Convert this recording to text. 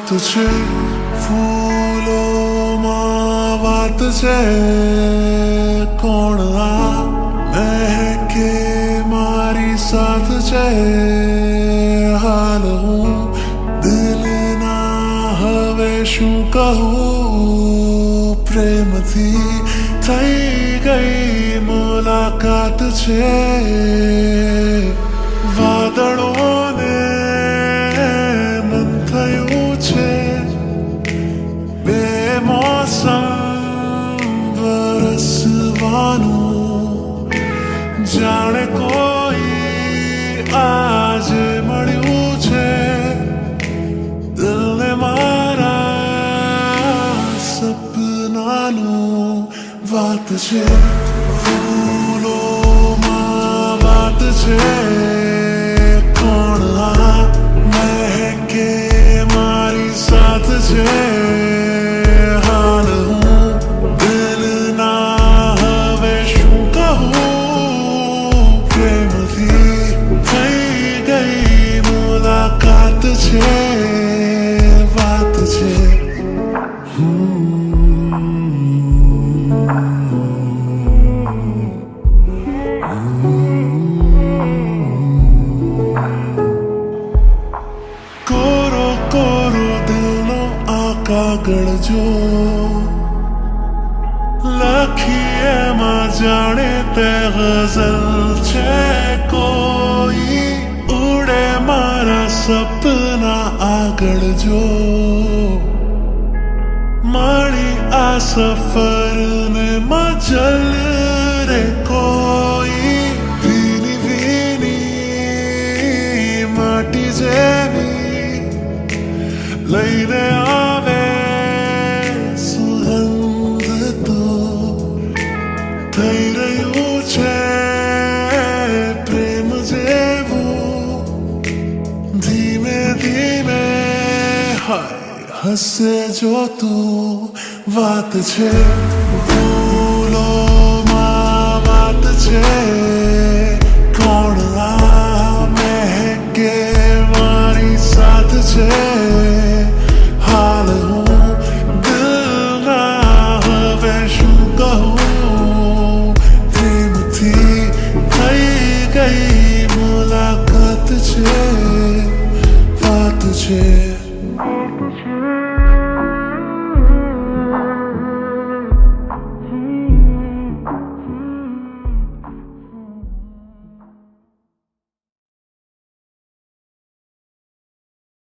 तुझे फूलों વાત છે કોણ આ મહેકે મારી સાથ છે હાલ હું દિલના હવે શું કહું પ્રેમથી થઈ ગઈ મુલાકાત છે વાદળોને મન થયું છે बेमौसम वरसવાનું જાણે કોઈ આજ મળ્યું છે દિલને મારા સપનાનું વાત છે ફૂલોમાં વાત છે કોણ આ મહેકે મારી સાથ છે વાત છે કોરો કોરો દિલનો આ કાગળ જો લખી એમાં જાણે તે ગઝલ છે કોઈ ઉડે મારા સપના આગળ જો મારી આ સફરને મજલ રે કોઈ ભીની ભીની માટી જેવી લઈને આવે સુગંધ તો થઈ રહ્યું છે પ્રેમ જેવું ધીમે ધીમે હાય હસે જો તું વાત છે